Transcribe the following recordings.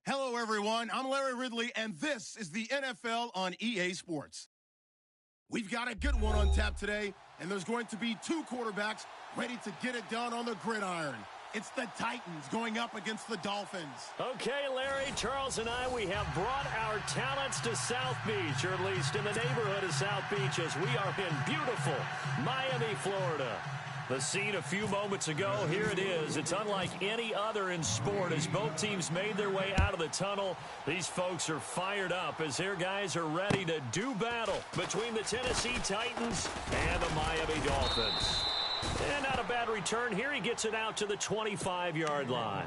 Hello, everyone. I'm Larry Ridley, and this is the NFL on EA Sports. We've got a good one on tap today, and there's going to be two quarterbacks ready to get it done on the gridiron. It's the Titans going up against the Dolphins. Okay, Larry, Charles and I, we have brought our talents to South Beach, or at least in the neighborhood of South Beach, as we are in beautiful Miami, Florida. The scene a few moments ago, here it is. It's unlike any other in sport as both teams made their way out of the tunnel. These folks are fired up as their guys are ready to do battle between the Tennessee Titans and the Miami Dolphins. And not a bad return here. He gets it out to the 25-yard line.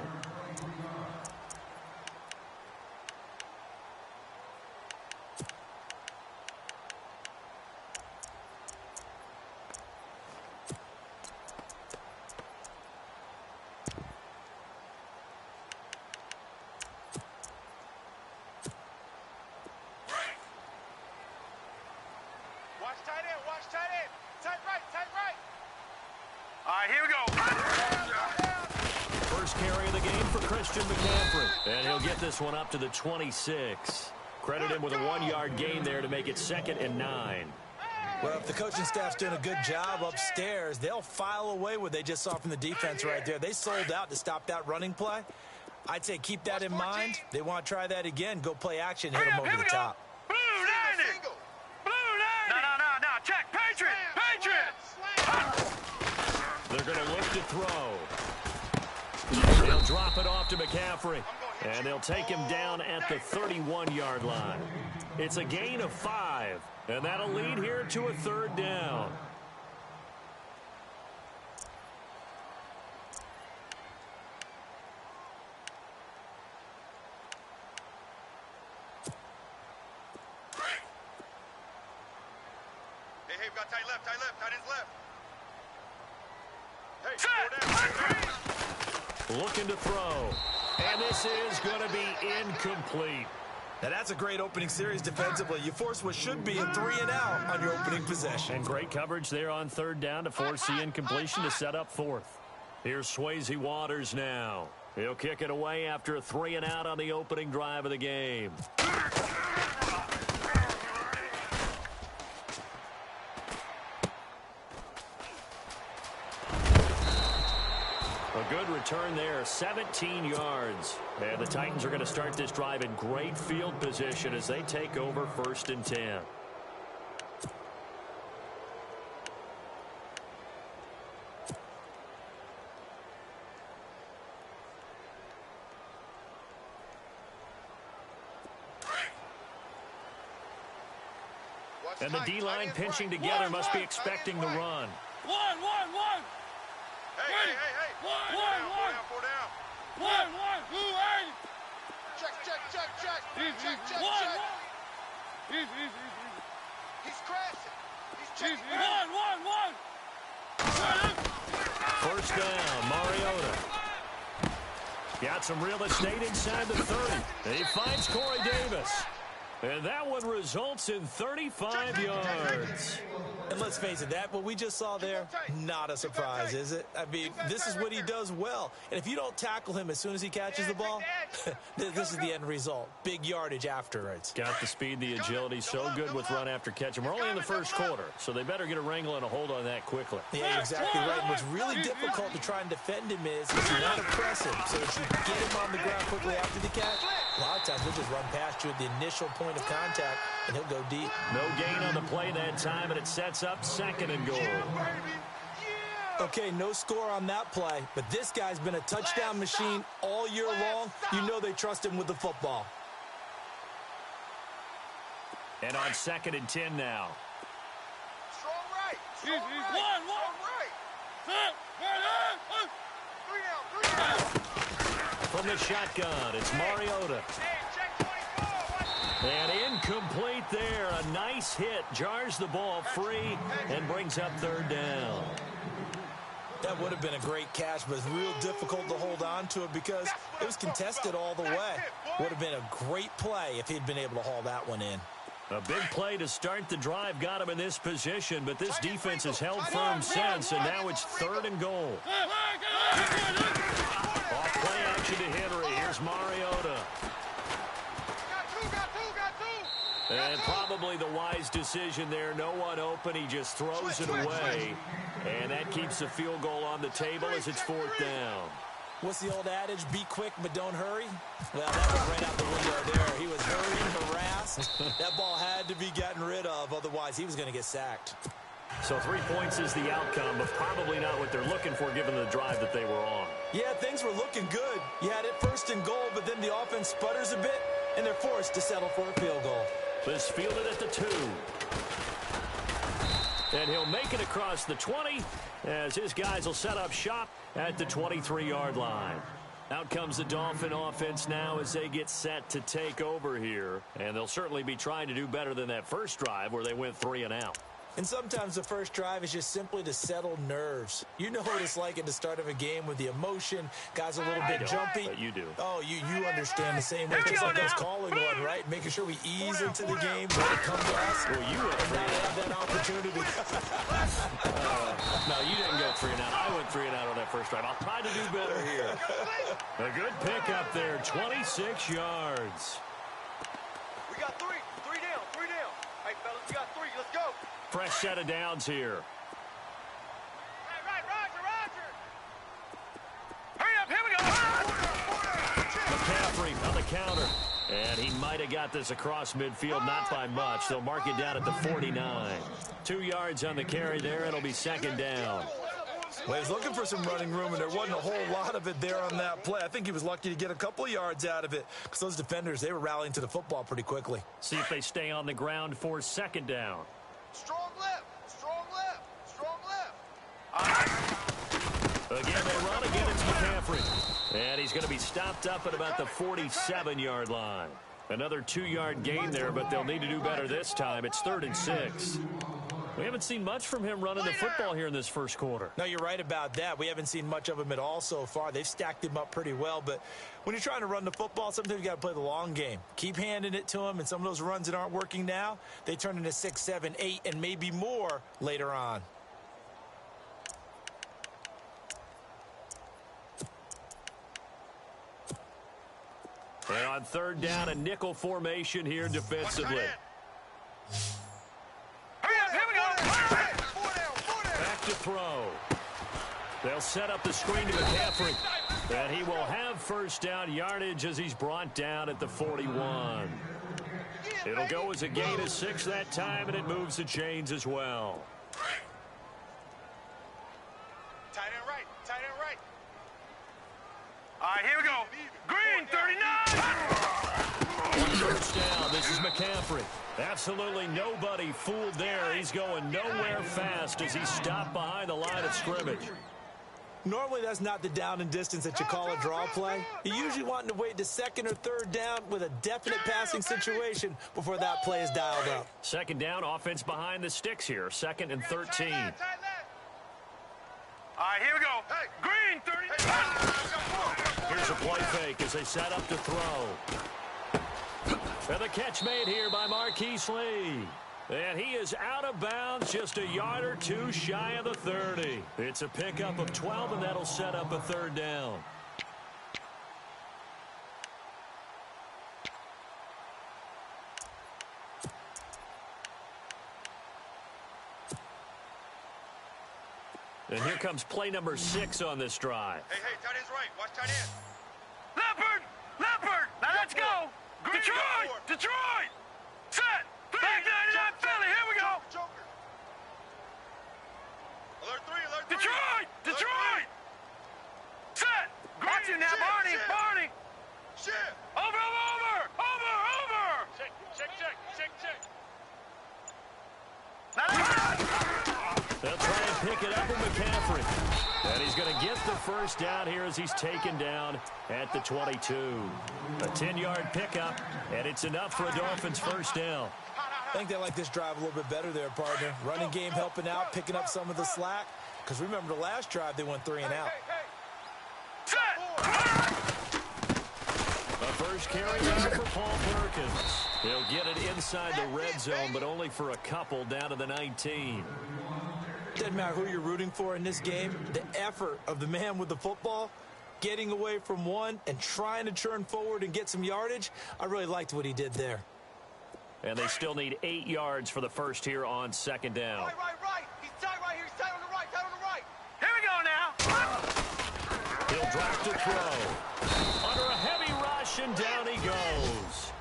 And he'll get this one up to the 26. Credit him with a 1-yard gain there to make it 2nd and 9. Well, if the coaching staff's doing a good job upstairs, they'll file away what they just saw from the defense right there. They sold out to stop that running play. I'd say keep that in mind. They want to try that again. Go play action, hit them over the top. Blue 90! Blue 90! No. Check. Patriot! They're going to look to throw. They'll drop it off to McCaffrey, and they'll take him down at the 31-yard line. It's a gain of 5, and that'll lead here to a 3rd down. Hey, we've got tight ends left. Hey, 4 down. Looking to throw. And this is going to be incomplete. Now that's a great opening series defensively. You force what should be a 3 and out on your opening possession. And great coverage there on 3rd down to force the incompletion to set up 4th. Here's Swayze Waters now. He'll kick it away after a 3 and out on the opening drive of the game. A good return there, 17 yards. And the Titans are going to start this drive in great field position as they take over 1st and 10. And the D-line pinching together must be expecting the run. One. Hey. 4 down. One. Check. He's crashing. He's checking. One. 1st down, Mariota. Got some real estate inside the 30. He finds Corey Davis. And that one results in 35 yards. And let's face it, what we just saw there, not a surprise, is it? I mean, this is what he does well. And if you don't tackle him as soon as he catches the ball, this is the end result. Big yardage afterwards. Got the speed, the agility, so good with run after catch. And we're only in the 1st quarter, so they better get a wrangle and a hold on that quickly. Yeah, you're exactly right. And what's really difficult to try and defend him is you want to press him so that you get him on the ground quickly after the catch. A lot of times he'll just run past you at the initial point of contact, and he'll go deep. No gain on the play that time, and it sets up 2nd and goal. Okay, no score on that play, but this guy's been a touchdown machine all year long. You know they trust him with the football. And on 2nd and 10 now. Strong right. From the shotgun, it's Mariota. And incomplete there. A nice hit. Jars the ball free and brings up 3rd down. That would have been a great catch, but it's real difficult to hold on to it because it was contested all the way. Would have been a great play if he'd been able to haul that one in. A big play to start the drive got him in this position, but this defense has held firm since, and now it's 3rd and goal. Off play action to Henry. Here's Mariota. And probably the wise decision there. No one open. He just throws it away. And that keeps the field goal on the table as it's 4th down. What's the old adage? Be quick, but don't hurry. Well, that was right out the window there. He was hurrying, harassed. That ball had to be gotten rid of. Otherwise, he was going to get sacked. So 3 points is the outcome, but probably not what they're looking for given the drive that they were on. Yeah, things were looking good. You had it 1st and goal, but then the offense sputters a bit, and they're forced to settle for a field goal. This fielded at the 2. And he'll make it across the 20 as his guys will set up shop at the 23-yard line. Out comes the Dolphin offense now as they get set to take over here. And they'll certainly be trying to do better than that first drive where they went 3 and out. And sometimes the first drive is just simply to settle nerves. You know what it's like at the start of a game with the emotion. Guys a little bit jumpy. But you do. Oh, you understand the same way. Just like us calling one, right? Making sure we ease into the game when it comes to us. Well, you went 3 and out. Have that opportunity. No, you didn't go 3 and out. I went 3 and out on that first drive. I'll try to do better here. A good pickup there, 26 yards. We got 3. 3 down. 3 down. Hey, fellas, we got 3. Let's go. Fresh set of downs here. Right, Roger. Hurry up, here we go. McCaffrey on the counter. And he might have got this across midfield, not by much. They'll mark it down at the 49. 2 yards on the carry there. It'll be 2nd down. Well, he was looking for some running room, and there wasn't a whole lot of it there on that play. I think he was lucky to get a couple of yards out of it because those defenders, they were rallying to the football pretty quickly. See if they stay on the ground for 2nd down. Strong left. Again, they run. Again, it's McCaffrey. And he's going to be stopped up at about the 47-yard line. Another 2-yard gain there, but they'll need to do better this time. It's 3rd and 6. We haven't seen much from him running the football here in this first quarter. No, you're right about that. We haven't seen much of him at all so far. They've stacked him up pretty well, but when you're trying to run the football, sometimes you got to play the long game. Keep handing it to him, and some of those runs that aren't working now, they turn into 6, 7, 8, and maybe more later on. And on 3rd down, a nickel formation here defensively. Hurry up, here we go. Back to throw. They'll set up the screen to McCaffrey. And he will have 1st down yardage as he's brought down at the 41. It'll go as a gain of 6 that time, and it moves the chains as well. Tight end right. All right, here we go. Green, 39. 1st down. This is McCaffrey. Absolutely nobody fooled there. He's going nowhere fast as he's stopped behind the line of scrimmage. Normally, that's not the down and distance that you call a draw play. You're usually wanting to wait to 2nd or 3rd down with a definite passing situation before that play is dialed up. 2nd down, offense behind the sticks here. 2nd and 13. All right, here we go. Green, 39. Here's a play fake as they set up to throw. And the catch made here by Marquise Lee. And he is out of bounds, just a yard or 2 shy of the 30. It's a pickup of 12, and that'll set up a 3rd down. And here comes play number 6 on this drive. Hey, tight end's right. Watch tight end. Leopard. Now let's go. Green, Detroit. Set. Back 99 Philly. Here we go. Joker. Alert 3. Detroit. Set. Watch you now, Barney. Shit. Over. Check. They'll try and pick it up with McCaffrey. And he's going to get the 1st down here as he's taken down at the 22. A 10-yard pickup, and it's enough for a Dolphins 1st down. I think they like this drive a little bit better there, partner. Running game helping out, picking up some of the slack. Because remember, the last drive, they went 3 and out. A first carry down for Paul Perkins. He'll get it inside the red zone, but only for a couple down to the 19. Doesn't matter who you're rooting for in this game. The effort of the man with the football, getting away from one and trying to turn forward and get some yardage, I really liked what he did there. and they still need 8 yards for the first here on second down. Right. He's tight right here. He's tight on the right. Here we go now. He'll drop to throw. Under a heavy rush, and down he goes.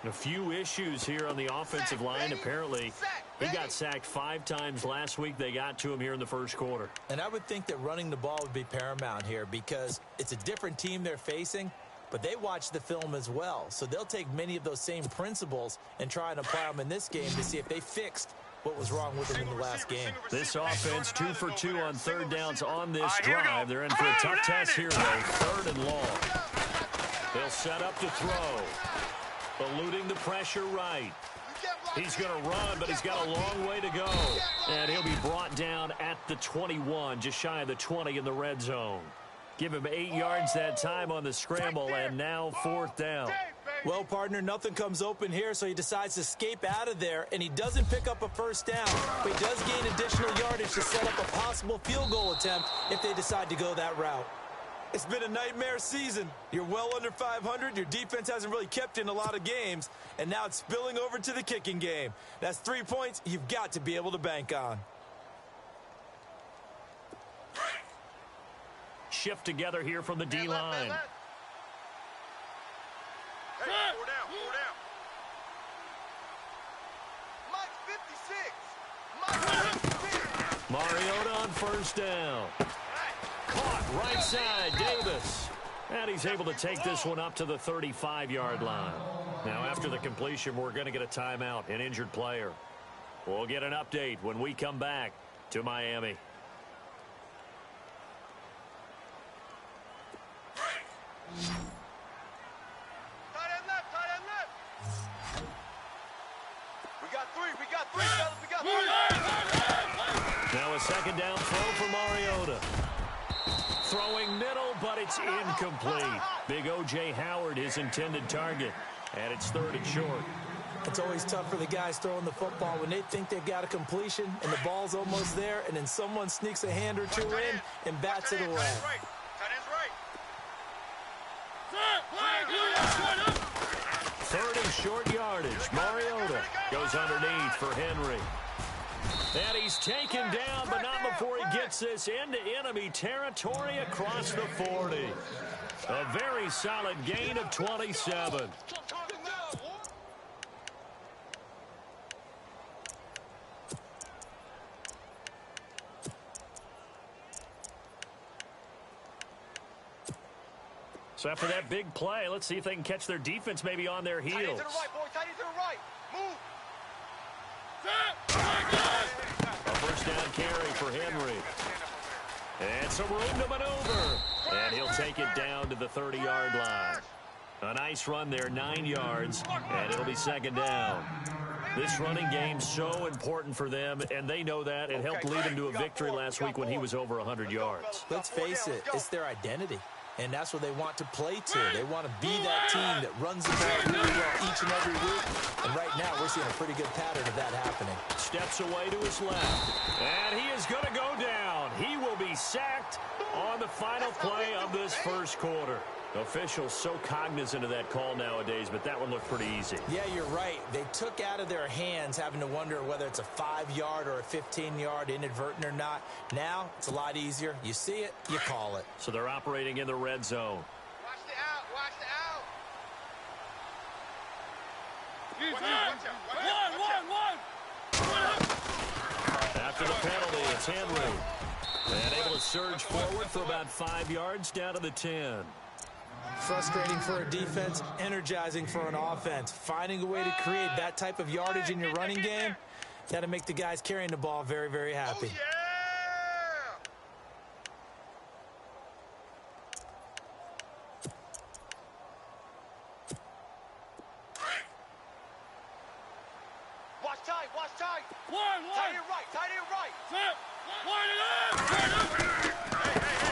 A few issues here on the offensive line. Apparently, he got sacked 5 times last week. They got to him here in the first quarter. And I would think that running the ball would be paramount here because it's a different team they're facing, but they watch the film as well. So they'll take many of those same principles and try and apply them in this game to see if they fixed what was wrong with them in the last game. This offense 2 for 2 on third downs on this drive. They're in for a tough test here, though. 3rd and long. They'll set up to throw. Eluding the pressure right. He's going to run, but he's got a long way to go. And he'll be brought down at the 21, just shy of the 20 in the red zone. Give him 8 yards that time on the scramble, and now 4th down. Well, partner, nothing comes open here, so he decides to escape out of there, and he doesn't pick up a first down, but he does gain additional yardage to set up a possible field goal attempt if they decide to go that route. It's been a nightmare season. You're well under 500. Your defense hasn't really kept in a lot of games, and now it's spilling over to the kicking game. That's 3 points you've got to be able to bank on. Shift together here from the D-line. Hey, 4 down. Mike 56. Mariota on first down. Caught right side, Davis. And he's able to take this one up to the 35-yard line. Now, after the completion, we're going to get a timeout, an injured player. We'll get an update when we come back to Miami. Tight end left. We got three, fellas. Now a second down throw for Mariota. Throwing middle, but it's incomplete. Big O.J. Howard, his intended target. And it's 3rd and short. It's always tough for the guys throwing the football when they think they've got a completion and the ball's almost there, and then someone sneaks a hand or two in and bats it away. Tight end's right. 3rd and short yardage. Mariota goes underneath for Henry. And he's taken down, but not before he gets this into enemy territory across the 40. A very solid gain of 27. So after that big play, let's see if they can catch their defense maybe on their heels. Tight end to the right, boy. Tight end to the right. Move. A first down carry for Henry. And some room to maneuver. And he'll take it down to the 30-yard line. A nice run there, 9 yards, and it'll be 2nd down. This running game's so important for them, and they know that. It helped lead them to a victory last week when he was over 100 yards. Let's face it, it's their identity. And that's what they want to play to. They want to be that team that runs the ball really well each and every week. And right now, we're seeing a pretty good pattern of that happening. Steps away to his left. And he is going to go down. He will be sacked on the final play of this first quarter. Officials so cognizant of that call nowadays, but that one looked pretty easy. Yeah, you're right. They took out of their hands having to wonder whether it's a 5-yard or a 15-yard inadvertent or not. Now, it's a lot easier. You see it, you call it. So they're operating in the red zone. Watch the out. After the penalty, it's Henry. And able to surge forward for about 5 yards down to the 10. Frustrating for a defense, energizing for an offense. Finding a way to create that type of yardage in your running game, got to make the guys carrying the ball very, very happy. Oh, yeah. Watch tight. Tight end right.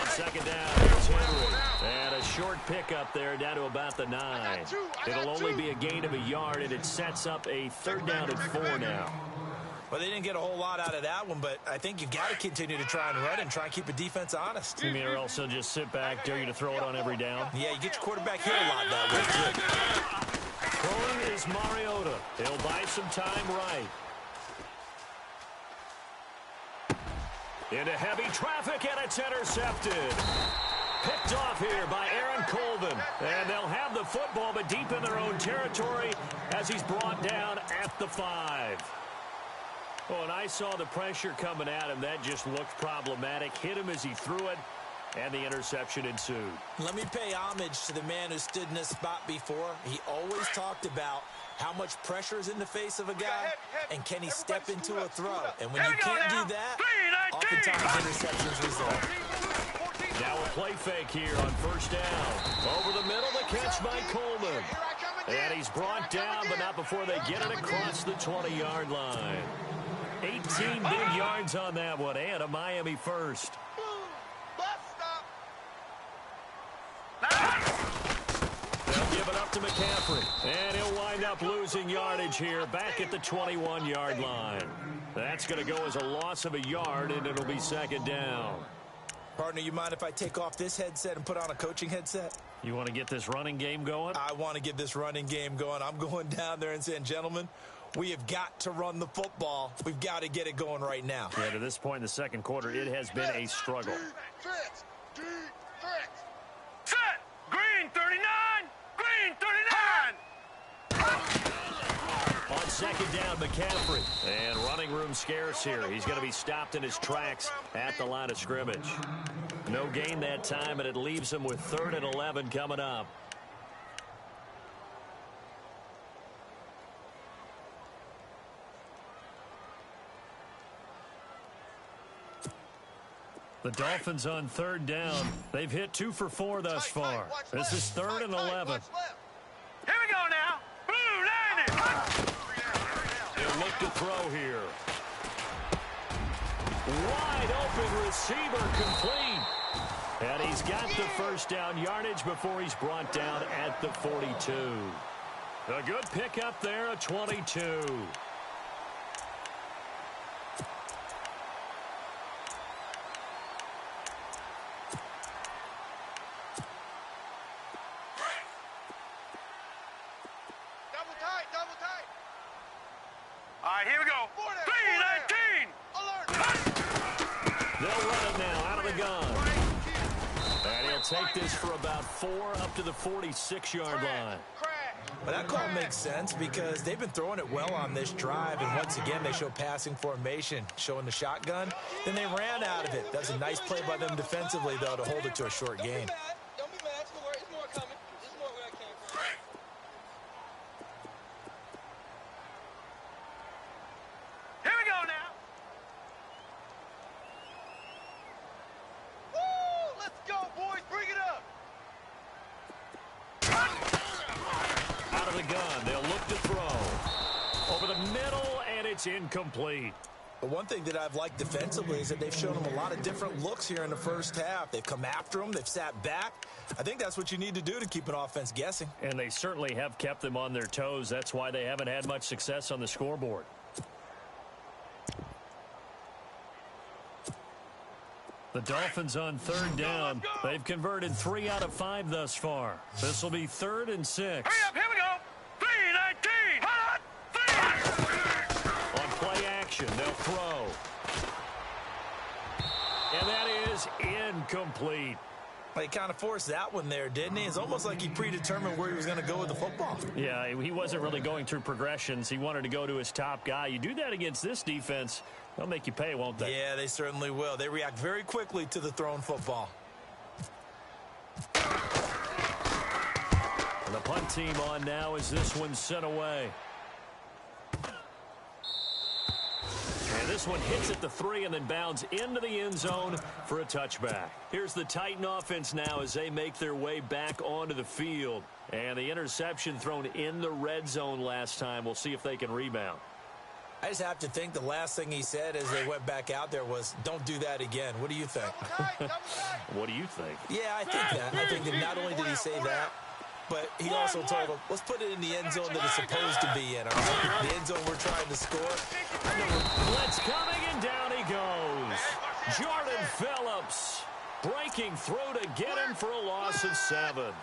On second down, it's Henry. And a short pickup there down to about the 9. It'll only be a gain of a yard, and it sets up a 3rd down and 4 now. Well, they didn't get a whole lot out of that one, but I think you've got to continue to try and run and try and keep a defense honest. You mean or else they'll just sit back, dare you to throw it on every down? Yeah, you get your quarterback hit a lot that way, too. Throwing is Mariota. He'll buy some time right. Into heavy traffic, and it's intercepted. Picked off here by Aaron Colvin. And they'll have the football, but deep in their own territory as he's brought down at the 5. Oh, and I saw the pressure coming at him. That just looked problematic. Hit him as he threw it, and the interception ensued. Let me pay homage to the man who stood in this spot before. He always talked about how much pressure is in the face of a guy, and can he step into a throw. And when you can't do that, oftentimes interceptions result. Now a play fake here on first down. Over the middle, the catch by Coleman. And he's brought down, but not before they get it across the 20-yard line. 18 big yards on that one, and a Miami first. They'll give it up to McCaffrey, and he'll wind up losing yardage here back at the 21-yard line. That's going to go as a loss of a yard, and it'll be second down. Partner, you mind if I take off this headset and put on a coaching headset? You want to get this running game going? I want to get this running game going. I'm going down there and saying, gentlemen, we have got to run the football. We've got to get it going right now. Yeah, to this point in the second quarter, it has been a struggle. Set! Green 39! Green 39! On second down, McCaffrey. And running room scarce here. He's going to be stopped in his tracks at the line of scrimmage. No gain that time, and it leaves him with 3rd and 11 coming up. The Dolphins on 3rd down. They've hit 2 for 4 thus far. This is 3rd and 11. Here we go now. Blue 90. They'll look to throw here. Wide open receiver complete. And he's got the first down yardage before he's brought down at the 42. A good pickup there, a 22. All right, here we go. 319. They'll run it now out of the gun. And he'll take this for about 4 up to the 46-yard line. But that call makes sense because they've been throwing it well on this drive, and once again they show passing formation, showing the shotgun. Then they ran out of it. That's a nice play by them defensively, though, to hold it to a short gain. Don't be mad. It's more coming. It's more where I came from. Here we go now. Woo! Let's go, boys. Bring it up. Out of the gun, they'll look to throw. Over the middle, and it's incomplete. But one thing that I've liked defensively is that they've shown them a lot of different looks here in the first half. They've come after them. They've sat back. I think that's what you need to do to keep an offense guessing. And they certainly have kept them on their toes. That's why they haven't had much success on the scoreboard. The Dolphins on 3rd down. They've converted 3 out of 5 thus far. This will be 3rd and 6. Hurry up, here we go. 319. Hot. On play action, they'll throw. And that is incomplete. He kind of forced that one there, didn't he? It's almost like he predetermined where he was going to go with the football. Yeah, he wasn't really going through progressions. He wanted to go to his top guy. You do that against this defense, they'll make you pay, won't they? Yeah, they certainly will. They react very quickly to the thrown football. And the punt team on now as this one's sent away. And this one hits at the 3 and then bounds into the end zone for a touchback. Here's the Titan offense now as they make their way back onto the field. And the interception thrown in the red zone last time. We'll see if they can rebound. I just have to think the last thing he said as they went back out there was, don't do that again. What do you think? What do you think? Yeah, I think that. I think that not only did he say that, but he also told them, let's put it in the end zone that it's supposed to be in. All right? The end zone we're trying to score. Blitz coming, and down he goes. Jordan Phillips breaking through to get him for a loss of 7.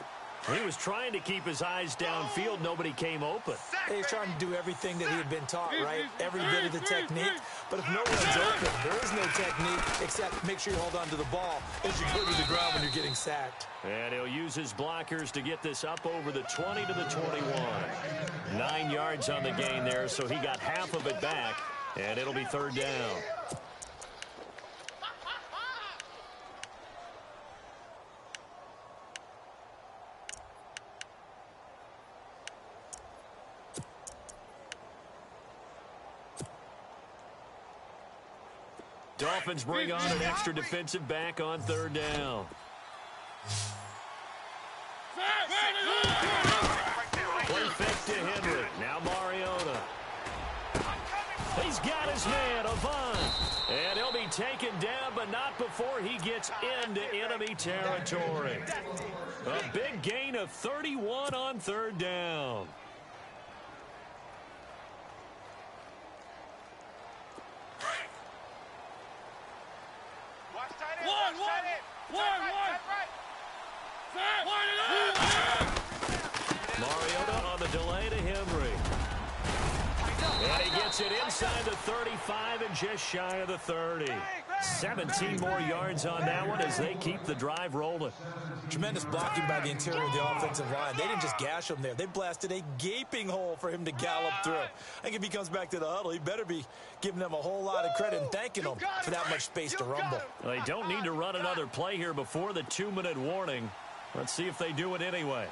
He was trying to keep his eyes downfield. Nobody came open. He's trying to do everything that he had been taught, right? Every bit of the technique. But if no one's open, there is no technique except make sure you hold on to the ball as you go to the ground when you're getting sacked. And he'll use his blockers to get this up over the 20 to the 21. 9 yards on the gain there, so he got half of it back, and it'll be third down. Dolphins bring on an extra defensive back on third down. Play fake to Henry. Now Mariota. He's got his man, Avant. And he'll be taken down, but not before he gets into enemy territory. A big gain of 31 on third down. Mariota on the delay to Henry. And he gets it inside the 35 and just shy of the 30. 17 more yards on that one as they keep the drive rolling. Tremendous blocking by the interior of the offensive line. They didn't just gash him there. They blasted a gaping hole for him to gallop through. I think if he comes back to the huddle, he better be giving them a whole lot of credit and thanking them for that much space to rumble. They don't need to run another play here before the 2-minute warning. Let's see if they do it anyway.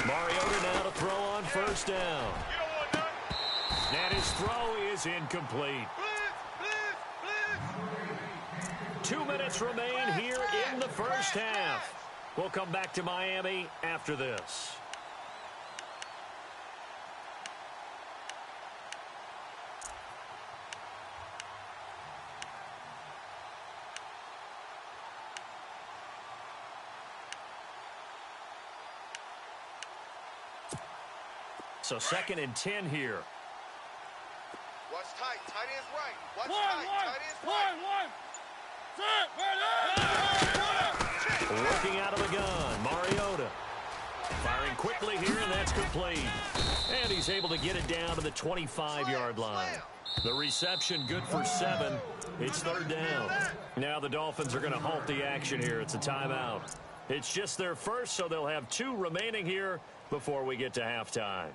Mariota now to throw on first down. And his throw is incomplete. 2 minutes remain here in the first half. We'll come back to Miami after this. So 2nd and 10 here. Watch tight. Tight end's right. Watch tight. Tight end's right. Working out of the gun, Mariota. Firing quickly here, and that's complete. And he's able to get it down to the 25-yard line. The reception good for 7. It's third down. Now the Dolphins are going to halt the action here. It's a timeout. It's just their first, so they'll have 2 remaining here before we get to halftime.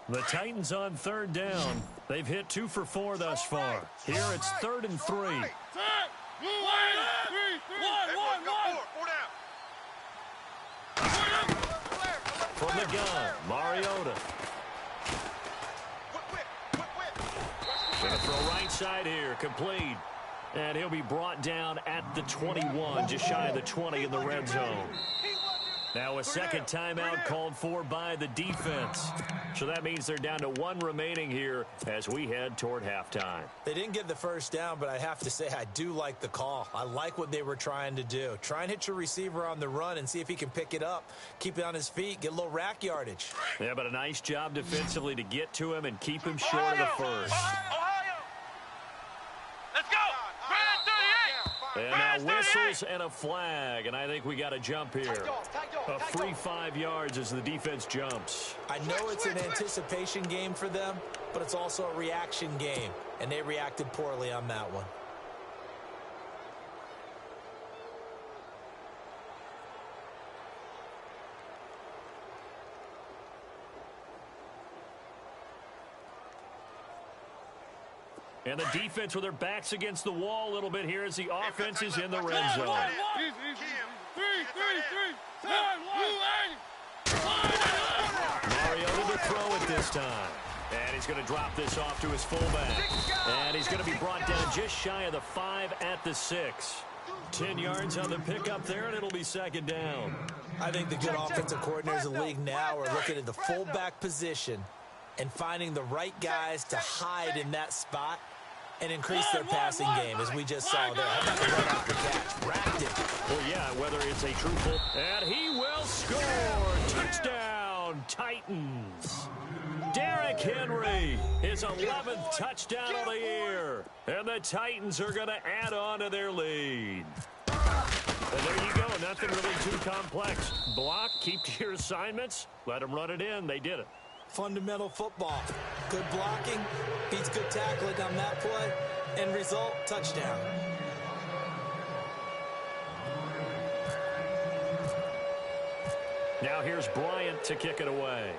The Titans on third down. They've hit 2 for 4 thus far. Here it's 3rd and 3. From the gun, Mariota. Going to throw right side here, complete. And he'll be brought down at the 21, just shy of the 20 in the red zone. Now a second timeout called for by the defense. So that means they're down to 1 remaining here as we head toward halftime. They didn't get the first down, but I have to say I do like the call. I like what they were trying to do. Try and hit your receiver on the run and see if he can pick it up. Keep it on his feet, get a little rack yardage. Yeah, but a nice job defensively to get to him and keep him short of the first. Let's go! And now whistles and a flag, and I think we got a jump here. A free 5 yards as the defense jumps. I know it's an anticipation game for them, but it's also a reaction game, and they reacted poorly on that one. And the defense with their backs against the wall a little bit here as the offense is in the red zone. Mariota to throw it this time. And he's going to drop this off to his fullback. And he's going to be brought down just shy of the 5 at the 6. 10 yards on the pickup there, and it'll be second down. I think the good offensive coordinators in the league now are looking at the fullback position and finding the right guys to hide in that spot and increase their passing game, as we just saw there. How about the run after catch? Racked it. Well, yeah, whether it's a truthful, and he will score. Touchdown, Titans. Derrick Henry, his 11th touchdown of the year. And the Titans are going to add on to their lead. And there you go, nothing really too complex. Block, keep to your assignments, let them run it in. They did it. Fundamental football. Good blocking, beats good tackling on that play. End result, touchdown. Now here's Bryant to kick it away.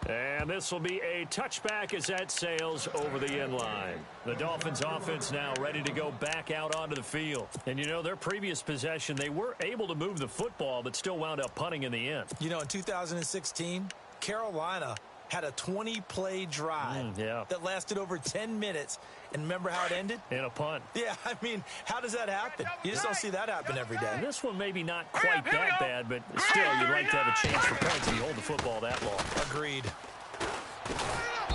And this will be a touchback as that sails over the end line. The Dolphins offense now ready to go back out onto the field. And, you know, their previous possession, they were able to move the football, but still wound up punting in the end. You know, in 2016, Carolina had a 20-play drive that lasted over 10 minutes. And remember how it ended? In a punt. Yeah, I mean, how does that happen? You just don't see that happen every day. And this one maybe not quite that bad, but still, you'd like to have a chance for points if you hold the football that long. Agreed.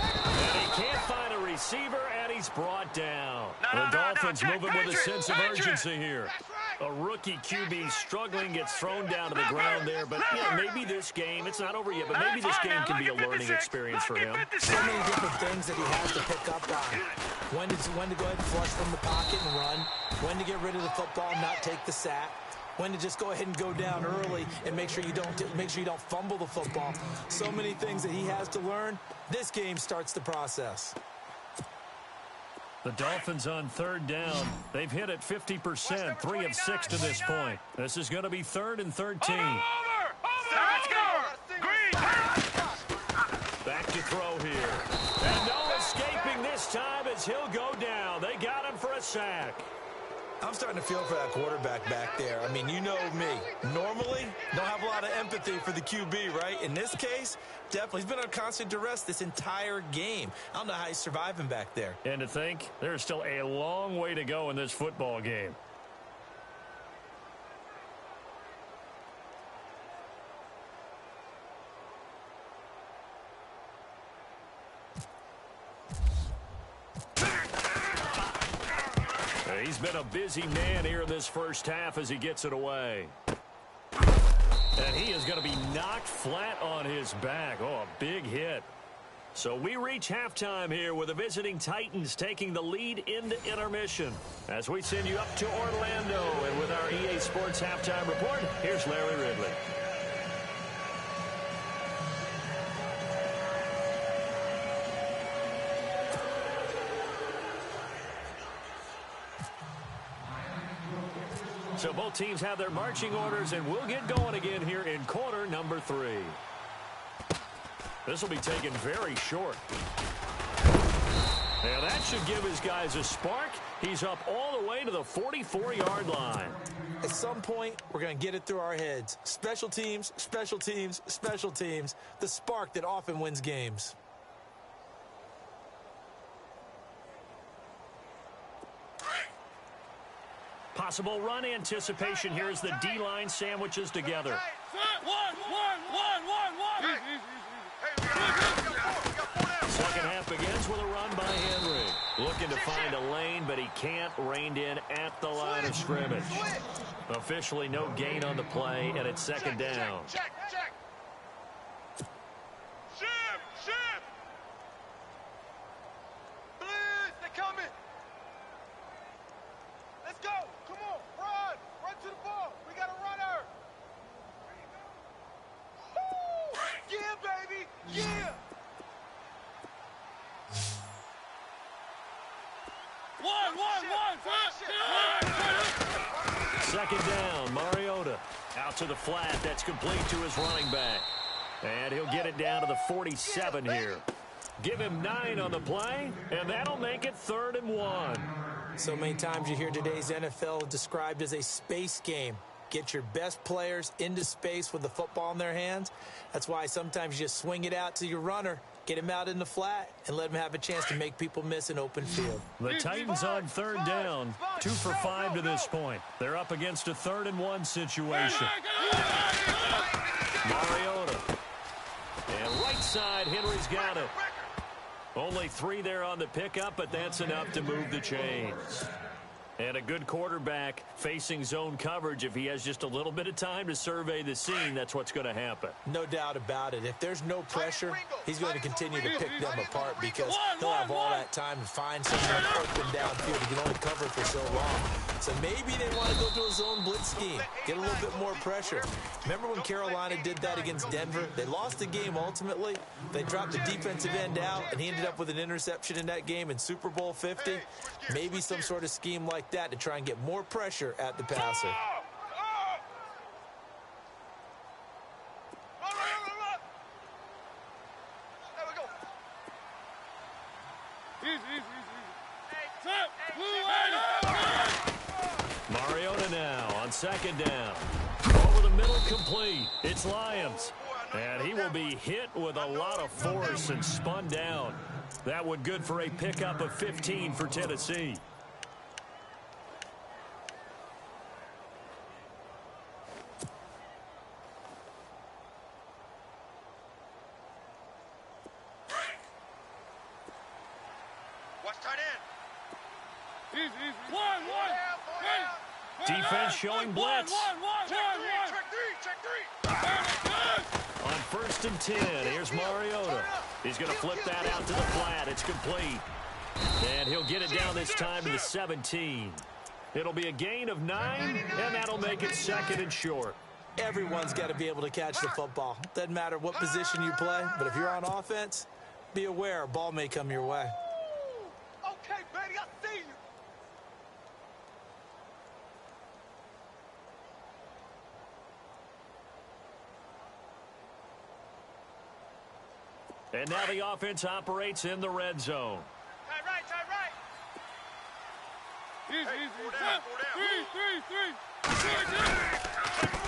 And he can't find a receiver, and he's brought down. The Dolphins moving with a sense of urgency here. A rookie QB struggling, gets thrown down to the ground there. But yeah, maybe this game, it's not over yet, but maybe this game can be a learning experience for him. So many different things that he has to pick up on. When to go ahead and flush from the pocket and run. When to get rid of the football and not take the sack. When to just go ahead and go down early and make sure you don't fumble the football. So many things that he has to learn. This game starts the process. The Dolphins on third down. They've hit it 50%, 3 of 6 to this point. This is going to be 3rd and 13. Let's go! Green! Back to throw here. And no escaping this time as he'll go down. They got him for a sack. I'm starting to feel for that quarterback back there. I mean, you know me. Normally, don't have a lot of empathy for the QB, right? In this case, definitely. He's been on constant duress this entire game. I don't know how he's surviving back there. And to think, there's still a long way to go in this football game. He's been a busy man here in this first half as he gets it away. And he is going to be knocked flat on his back. Oh, a big hit. So we reach halftime here with the visiting Titans taking the lead into intermission. As we send you up to Orlando, and with our EA Sports Halftime Report, here's Larry Ridley. So both teams have their marching orders, and we'll get going again here in quarter number 3. This will be taken very short. Now that should give his guys a spark. He's up all the way to the 44-yard line. At some point, we're going to get it through our heads. Special teams, special teams, special teams. The spark that often wins games. Possible run anticipation here as the D-line sandwiches together. Second half begins with a run by Henry. Looking to find a lane, but he can't. Reined in at the line of scrimmage. Officially no gain on the play, and it's second down. Check. Ship! Please, they're coming. Let's go. Come on, run to the ball. We got a runner. Woo! Yeah, baby. Yeah. Second down, Mariota. Out to the flat. That's complete to his running back. And he'll get it down to the 47 here. Give him 9 on the play, and that'll make it 3rd and 1. So many times you hear today's NFL described as a space game. Get your best players into space with the football in their hands. That's why sometimes you just swing it out to your runner, get him out in the flat, and let him have a chance to make people miss an open field. The Titans on third down, 2 for 5 to this point. They're up against a 3rd and 1 situation. Mariota. And right side. Henry's got it. Only 3 there on the pickup, but that's enough to move the chains. And a good quarterback facing zone coverage. If he has just a little bit of time to survey the scene, that's what's going to happen. No doubt about it. If there's no pressure, he's going to continue to pick them apart because he'll have all that time to find someone open downfield. He can only cover for so long. So maybe they want to go to a zone blitz scheme, get a little bit more pressure. Remember when Carolina did that against Denver? They lost the game ultimately. They dropped the defensive end out, and he ended up with an interception in that game in Super Bowl 50. Maybe some sort of scheme like that to try and get more pressure at the passer. Mariota now on second down. Over the middle, complete. It's Lyons. And he will be hit with a lot of force and spun down. That one good for a pickup of 15 for Tennessee. Watch tight end. Defense showing blitz. Check three. On first and 10, here's Mariota. He's going to flip that out to the flat. It's complete. And he'll get it down this time to the 17. It'll be a gain of 9, and that'll make it second and short. Everyone's got to be able to catch the football. Doesn't matter what position you play, but if you're on offense, be aware a ball may come your way. Okay, baby, I see you. And now the offense operates in the red zone. Tight right.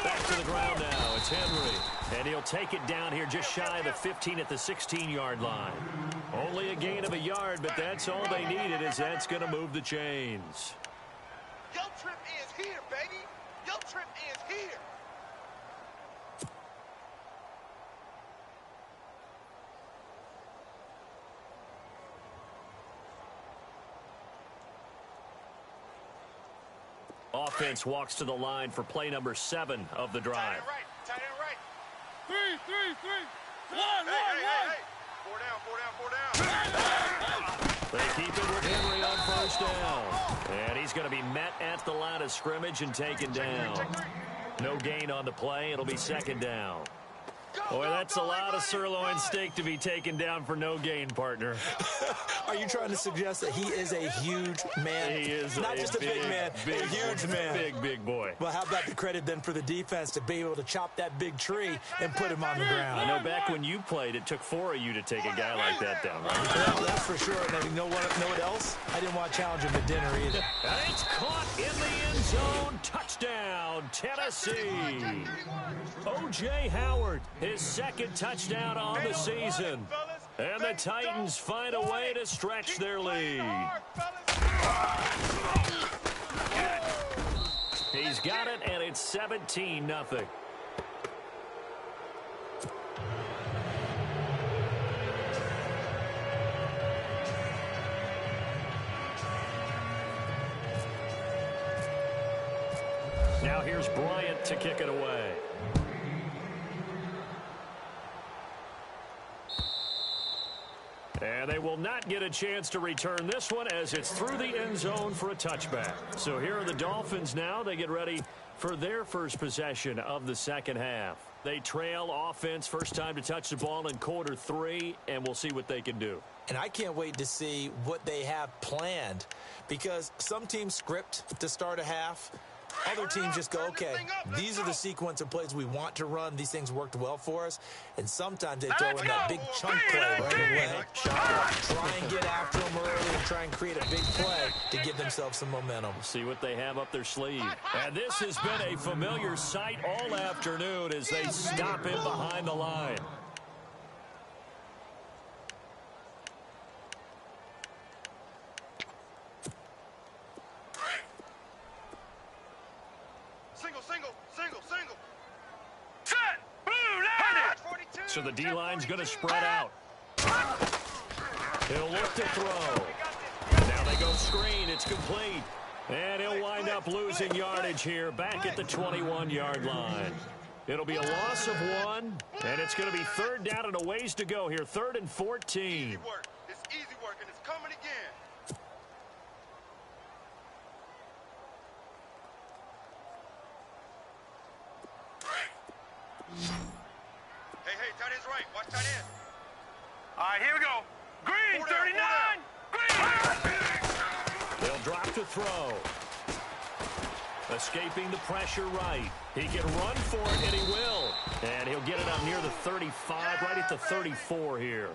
Back to the ground now. It's Henry. And he'll take it down here just shy of the 15 at the 16-yard line. Only a gain of a yard, but that's all they needed, as that's going to move the chains. Your trip is here, baby. Your trip is here. Offense walks to the line for play number 7 of the drive. Tight end right. Three. Hey. Four down. They keep it with Henry on first down. And he's going to be met at the line of scrimmage and taken down. No gain on the play. It'll be second down. Boy, that's a lot of sirloin steak to be taken down for no gain, partner. Are you trying to suggest that he is a huge man? He is not just a big man, a huge man. Big boy. Well, how about the credit then for the defense to be able to chop that big tree and put him on the ground? I know back when you played, it took 4 of you to take a guy like that down. Right? Well, that's for sure. And you know what else? I didn't want to challenge him at dinner either. And it's caught in the end zone. Touchdown, Tennessee. O.J. Howard, his second touchdown on the season. And the Titans find a way to stretch their lead. He's got it, and it's 17-0. Now here's Bryant to kick it away. And they will not get a chance to return this one as it's through the end zone for a touchback. So here are the Dolphins now. They get ready for their first possession of the second half. They trail offense, first time to touch the ball in quarter 3, and we'll see what they can do. And I can't wait to see what they have planned, because some teams script to start a half. Other teams just go, okay, these are the sequence of plays we want to run. These things worked well for us. And sometimes they throw in that big chunk play right away. Try and get after them early and try and create a big play to give themselves some momentum. See what they have up their sleeve. And this has been a familiar sight all afternoon as they stop him behind the line. Single. Set. Blue line. So the D-line's going to spread out. He'll look to throw. Now they go screen. It's complete. And he'll wind up losing yardage here back at the 21-yard line. It'll be a loss of 1, and it's going to be third down and a ways to go here. 3rd and 14. Easy work. It's easy work, and it's coming again. Hey, tight end's right. Watch tight end. All right, here we go. Green, 39. Green. They'll drop to throw. Escaping the pressure right. He can run for it, and he will. And he'll get it up near the 35, right at the 34 here.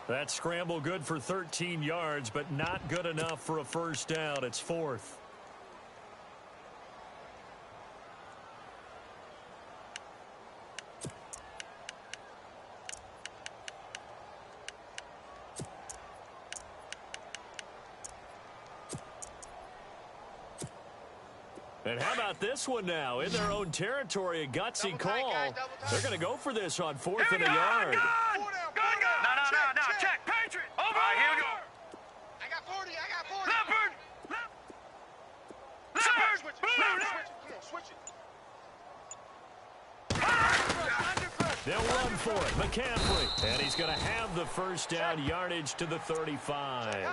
That scramble good for 13 yards, but not good enough for a first down. It's 4th. And how about this one now? In their own territory, a gutsy call. They're going to go for this on 4th and a yard. No. Check. Patriot. Over. All right, here we go. I got 40. Leopard. Switch it. They'll run for it. McCaffrey. And he's going to have the first down yardage to the 35.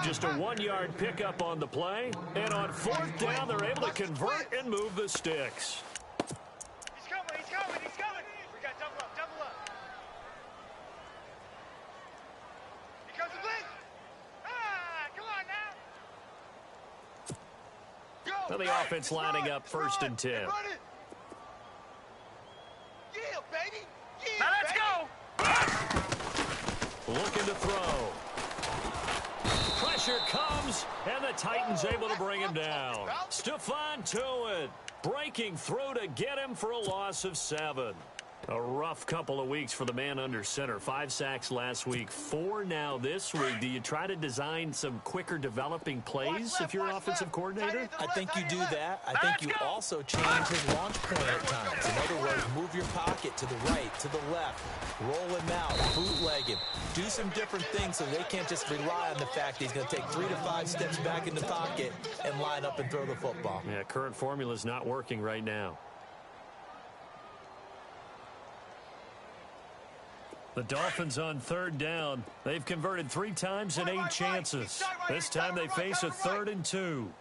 Just a 1-yard pickup on the play. And on 4th down, they're able to convert and move the sticks. He's coming. We got double up. Here comes the blitz. Come on now. Go. Now the offense lining up 1st and 10. Yeah, baby. Now let's go. Looking to throw. Pressure comes, and the Titans able to bring him down. Stephon Tuitt breaking through to get him for a loss of 7. A rough couple of weeks for the man under center. 5 sacks last week, 4 now this week. Do you try to design some quicker developing plays if you're an offensive coordinator? I think you do that. I think you also change his launch point at times. In other words, move your pocket to the right, to the left, roll him out, bootleg him. Do some different things so they can't just rely on the fact that he's going to take 3 to 5 steps back in the pocket and line up and throw the football. Yeah, current formula is not working right now. The Dolphins on 3rd down. They've converted 3 times in 8 chances. This time they face a 3rd and 2.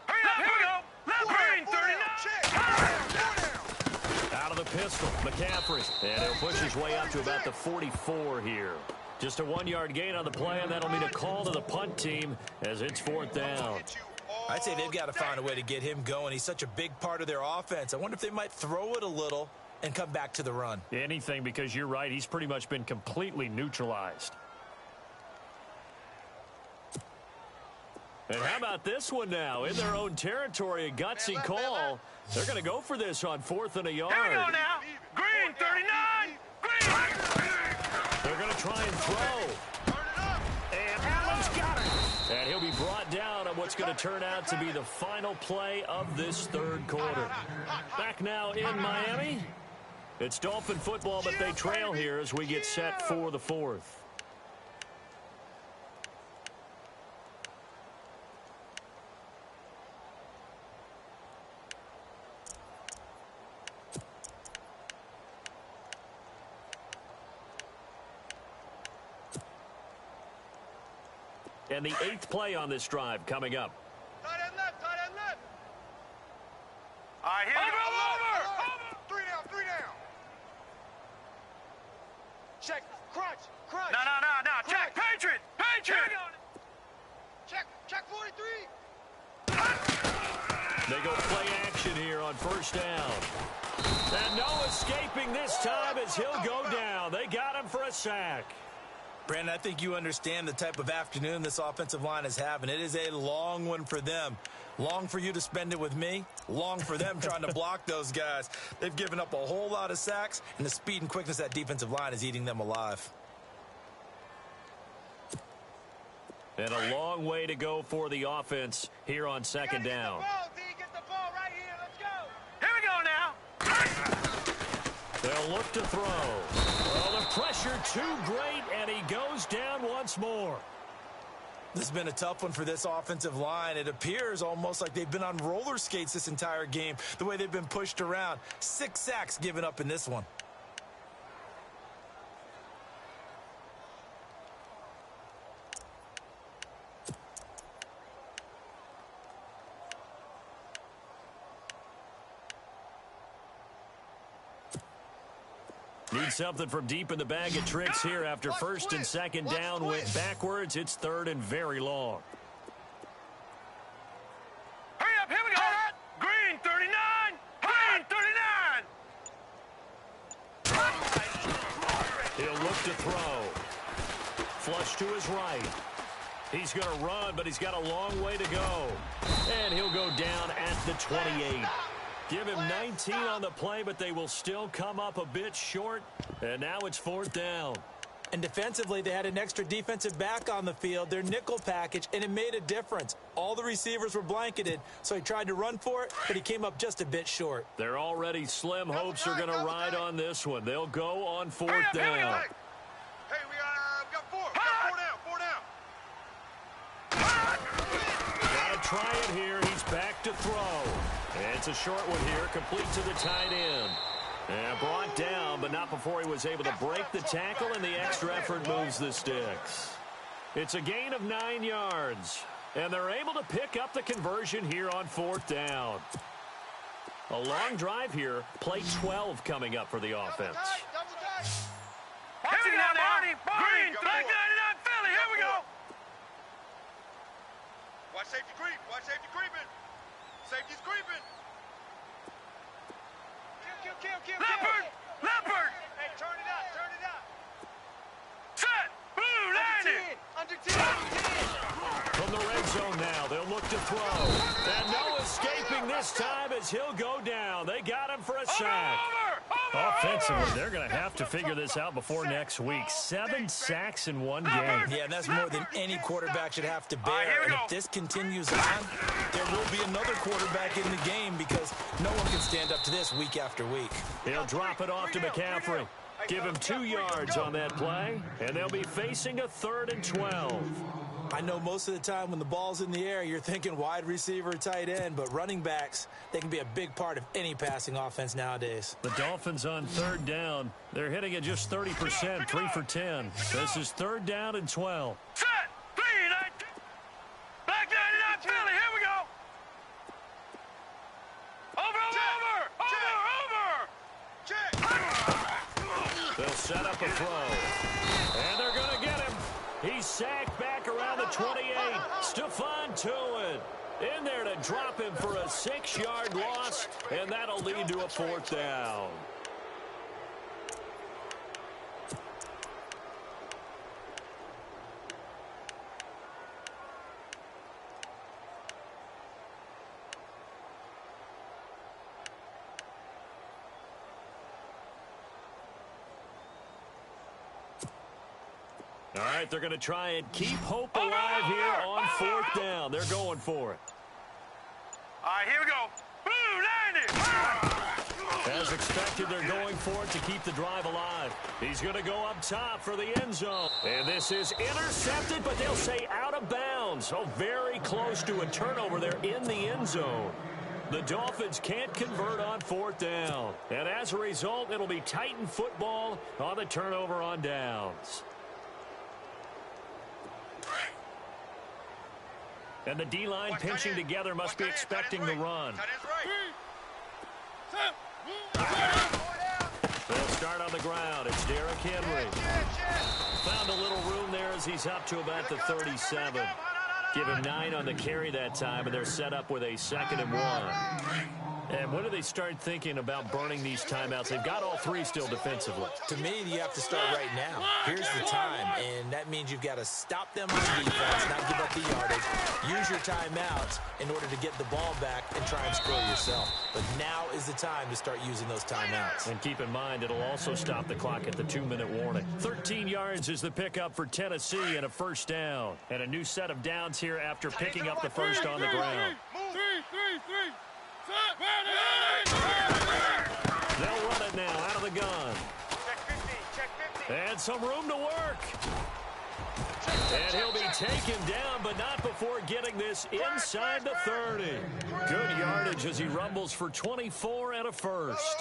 Hurry up, here we go. Green, 39. Out of the pistol, McCaffrey. And he'll push his way up to about the 44 here. Just a 1-yard gain on the play, and that'll mean a call to the punt team as it's 4th down. I'd say they've got to find a way to get him going. He's such a big part of their offense. I wonder if they might throw it a little and come back to the run. Anything, because you're right. He's pretty much been completely neutralized. And how about this one now? In their own territory, a gutsy call. They're going to go for this on 4th and a yard. Here we go now. Green, 39. Green. They're going to try and throw. And Allen's got it. And he'll be brought down on what's going to turn out to be the final play of this 3rd quarter. Back now in Miami. It's Dolphin football, but they trail here as we get set for the 4th. And the 8th play on this drive coming up. Tight end left. All right, here we go. Over. 3 down. Check. Crunch. No. Check. Patriot. Check 43. They go play action here on 1st down. And no escaping this time as he'll go down. They got him for a sack. Brandon, I think you understand the type of afternoon this offensive line is having. It is a long one for them. Long for you to spend it with me. Long for them trying to block those guys. They've given up a whole lot of sacks, and the speed and quickness of that defensive line is eating them alive. And a long way to go for the offense here on 2nd down. Get the ball right here. Let's go. Here we go now. They'll look to throw. Well, the pressure too great, and he goes down once more. This has been a tough one for this offensive line. It appears almost like they've been on roller skates this entire game, the way they've been pushed around. 6 sacks given up in this one. Need something from deep in the bag of tricks here after first and second down went backwards. It's third and very long. Hurry up, here we go. Green 39. Green 39. He'll look to throw. Flush to his right. He's going to run, but he's got a long way to go. And he'll go down at the 28. Give him 19 on the play, but they will still come up a bit short. And now it's fourth down. And defensively, they had an extra defensive back on the field, their nickel package, and it made a difference. All the receivers were blanketed, so he tried to run for it, but he came up just a bit short. Their already slim hopes are going to ride on this one. They'll go on fourth down. Hey, we got four. We got 4 down. Got to try it here. He's back to throw. And it's a short one here, complete to the tight end. And brought down, but not before he was able to break the tackle, and the extra effort moves the sticks. It's a gain of 9 yards, and they're able to pick up the conversion here on fourth down. A long drive here, play 12 coming up for the offense. Here we go, Barney. Green, legg79's Philly. Here we go. Watch safety creep. Watch safety creeping. Safety's creeping. Leopard. Hey, turn it up. Set. Blue, landed. Under 10. From the red zone now, they'll look to throw. And no escaping this time as he'll go down. They got him for a sack. Offensively, they're going to have to figure this out before next week. 7 sacks in one game. Yeah, and that's more than any quarterback should have to bear. And if this continues on, there will be another quarterback in the game because no one can stand up to this week after week. He'll drop it off to McCaffrey. Give him 2 yards on that play, and they'll be facing a 3rd and 12. I know most of the time when the ball's in the air, you're thinking wide receiver, tight end, but running backs, they can be a big part of any passing offense nowadays. The Dolphins on 3rd down. They're hitting at just 30%, 3 for 10. This is 3rd down and 12. Set. 3, 19. Legg79's Philly. Here we go. Over. They'll set up a throw. And they're going to get him. He's sacked back around the 28. Stephon Tuitt in there to drop him for a 6-yard loss, and that'll lead to a 4th down. All right, they're going to try and keep hope alive here on 4th down. They're going for it. All right, here we go. Blue, landed. As expected, they're going for it to keep the drive alive. He's going to go up top for the end zone. And this is intercepted, but they'll say out of bounds. So very close to a turnover there in the end zone. The Dolphins can't convert on 4th down. And as a result, it'll be Titan football on the turnover on downs. And the D-line pinching together must be expecting the run. They'll start on the ground. It's Derrick Henry. Found a little room there as he's up to about the 37. Give him 9 on the carry that time, and they're set up with a 2nd and 1. And when do they start thinking about burning these timeouts? They've got all 3 still defensively. To me, you have to start right now. Here's the time, and that means you've got to stop them on defense, not give up the yardage. Use your timeouts in order to get the ball back and try and score yourself. But now is the time to start using those timeouts. And keep in mind, it'll also stop the clock at the 2-minute warning. 13 yards is the pickup for Tennessee and a 1st down. And a new set of downs here after picking up the first on the ground. They'll run it now out of the gun. And some room to work. And he'll be taken down, but not before getting this inside the 30. Good yardage as he rumbles for 24 and a first.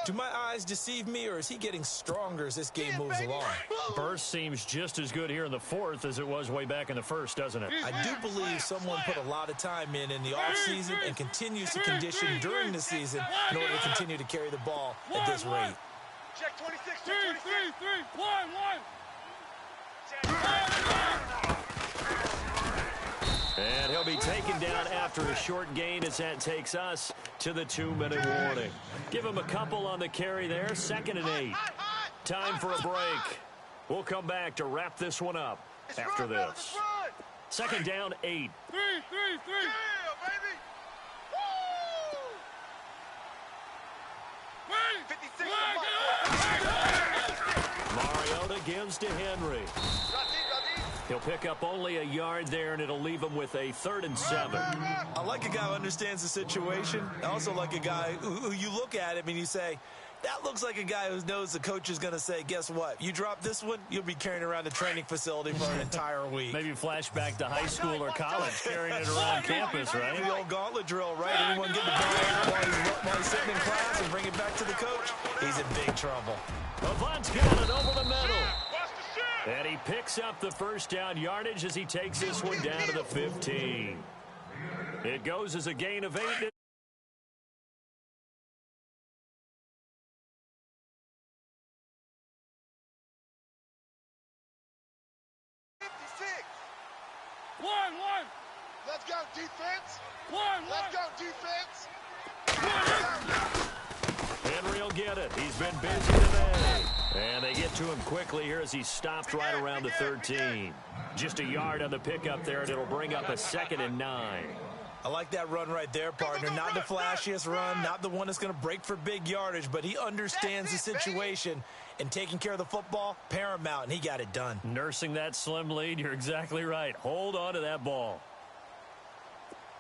Do my eyes deceive me, or is he getting stronger as this game moves along? Burst seems just as good here in the fourth as it was way back in the first, doesn't it? I do believe someone put a lot of time in the offseason and continues to condition during the season in order to continue to carry the ball at this rate. Check 26, check 26. 3, 1, 1. And he'll be taken down after a short gain as that takes us to the 2-minute warning. Give him a couple on the carry there. 2nd and 8. Time for a break. We'll come back to wrap this one up after this. 2nd down, 8. 3, 3, 3. Yeah, baby. Woo! 56. Mariota gives to Henry. He'll pick up only a yard there, and it'll leave him with a 3rd and 7. I like a guy who understands the situation. I also like a guy who you look at him and you say, that looks like a guy who knows the coach is going to say, guess what? You drop this one, you'll be carrying around the training facility for an entire week. Maybe flashback to high school or college, carrying it around campus, right? The old gauntlet drill, right? Anyone get the ball while he's sitting in class and bring it back to the coach? He's in big trouble. Avant's got it over the middle. And he picks up the first down yardage as he takes this one down to the 15. It goes as a gain of 8. 1, 1. Let's go, defense. 1, 1. Let's go, defense. Henry will get it. He's been busy today. And they get to him quickly here as he's stopped right around the 13. Just a yard on the pickup there, and it'll bring up a 2nd and 9. I like that run right there, partner. Not the flashiest run, not the one that's going to break for big yardage, but he understands the situation, and taking care of the football, paramount, and he got it done. Nursing that slim lead, you're exactly right. Hold on to that ball.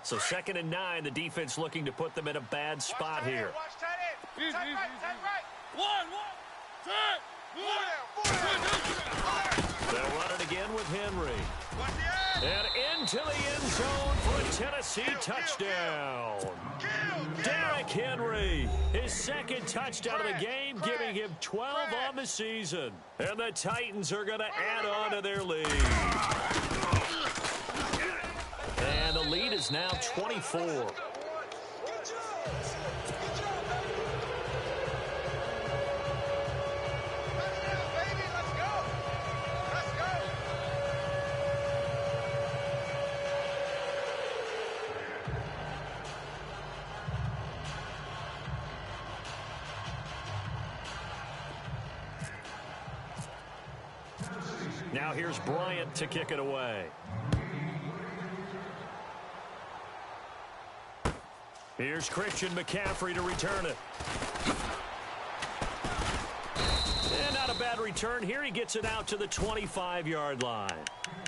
So 2nd and 9, the defense looking to put them in a bad spot here. Watch tight end. Tight right, tight right. 1, 1. They'll run it again with Henry. Watch the edge. And into the end zone for a Tennessee touchdown. Derrick Henry, his 2nd touchdown of the game, giving him 12 on the season. And the Titans are going to add on to their lead. And the lead is now 24. Now here's Bryant to kick it away. Here's Christian McCaffrey to return it. And not a bad return here. He gets it out to the 25-yard line.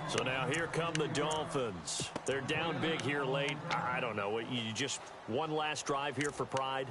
So now here come the Dolphins. They're down big here late. I don't know. You just one last drive here for pride?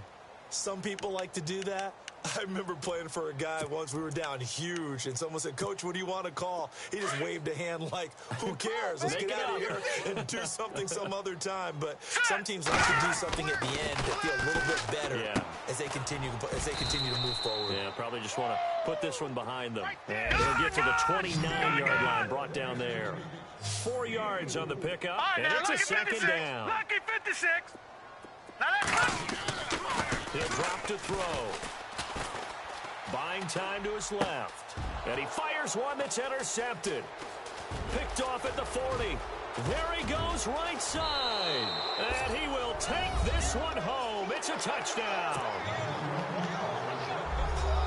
Some people like to do that. I remember playing for a guy once. We were down huge, and someone said, Coach, what do you want to call? He just waved a hand like, who cares? Let's get out of here and do something some other time. But some teams like to do something at the end that feel a little bit better as they continue to move forward. Yeah, probably just want to put this one behind them. And he'll get to the 29-yard line, brought down there. 4 yards on the pickup, and it's a 2nd down. Lucky 56. Now that's He'll drop to throw. Buying time to his left. And he fires one that's intercepted. Picked off at the 40. There he goes right side. And he will take this one home. It's a touchdown.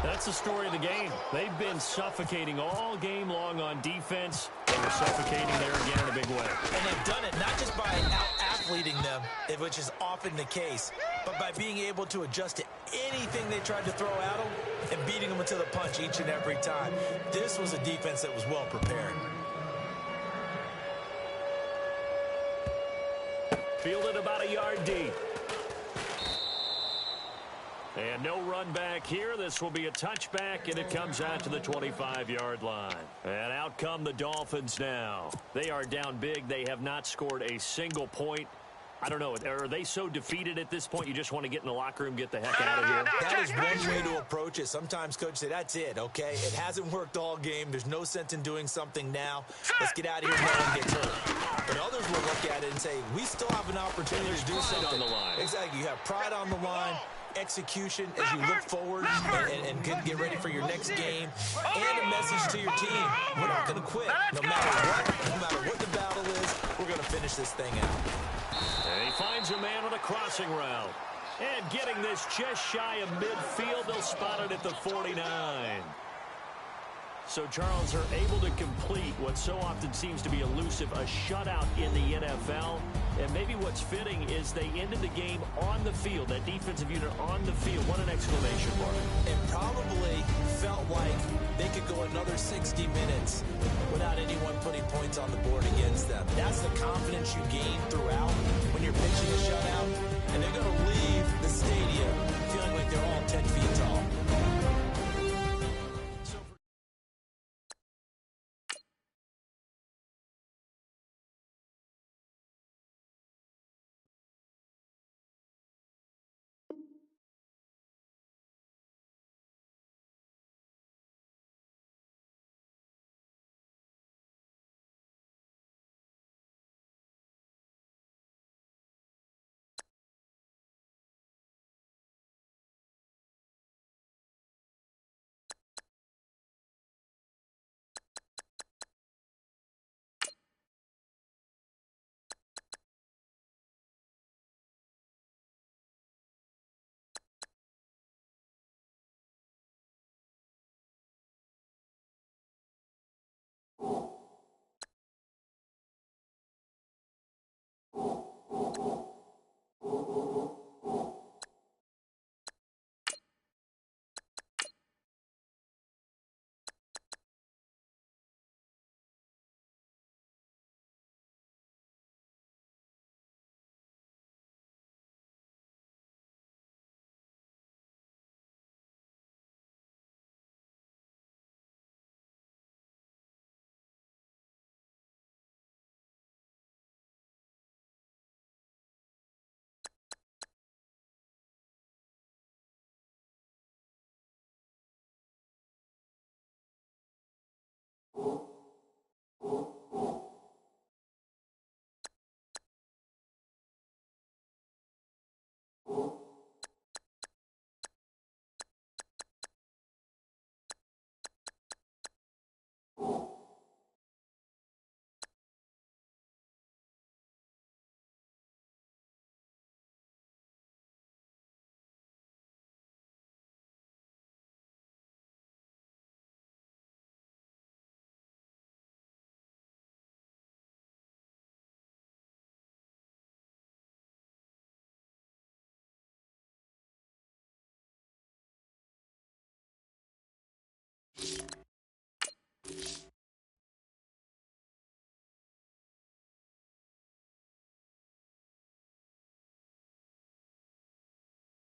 That's the story of the game. They've been suffocating all game long on defense. They were suffocating there again in a big way. And they've done it not just by out-athleting them, which is often the case, but by being able to adjust to anything they tried to throw at them and beating them into the punch each and every time. This was a defense that was well prepared. Fielded about a yard deep. And no run back here. This will be a touchback, and it comes out to the 25-yard line. And out come the Dolphins now. They are down big. They have not scored a single point. I don't know. Are they so defeated at this point you just want to get in the locker room, get the heck out of here? That is one way to approach it. Sometimes coaches say, that's it, okay? It hasn't worked all game. There's no sense in doing something now. Let's get out of here. No one gets hurt. But others will look at it and say, we still have an opportunity to do something. On the line. Exactly. You have pride on the line. Execution as you look forward and get ready for your next game, and a message to your team. We're not going to quit. No matter what the battle is, we're going to finish this thing out. And he finds a man on a crossing route. And getting this just shy of midfield, they'll spot it at the 49. So, Charles, are able to complete what so often seems to be elusive, a shutout in the NFL. And maybe what's fitting is they ended the game on the field, that defensive unit on the field. What an exclamation mark. And probably felt like they could go another 60 minutes without anyone putting points on the board against them. That's the confidence you gain throughout when you're pitching a shutout. And they're going to leave the stadium feeling like they're all 10 feet tall.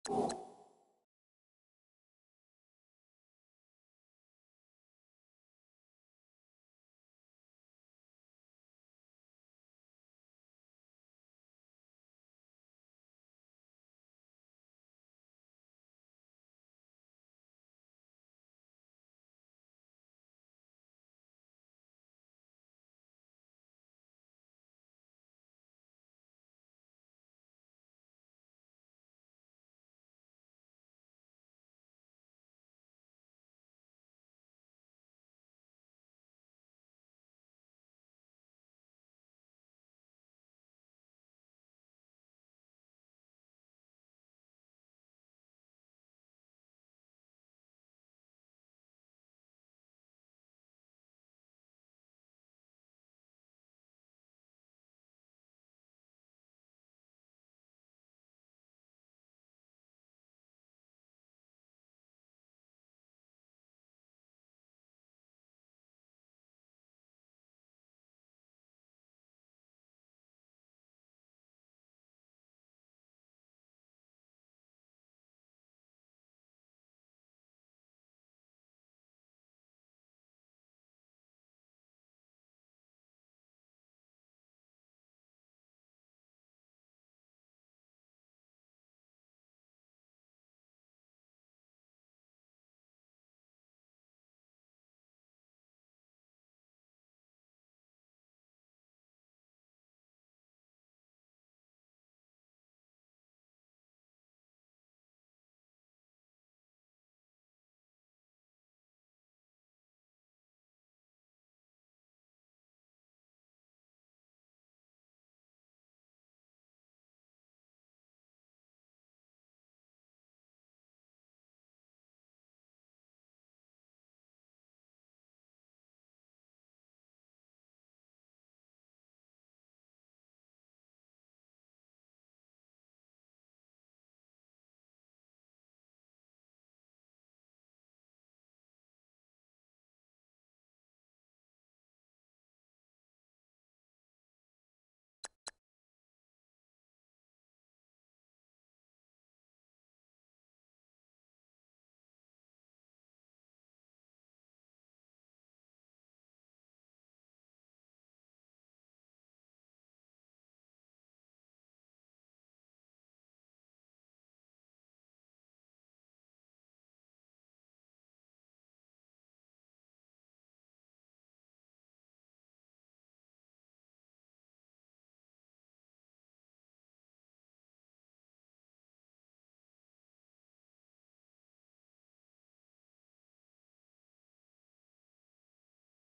You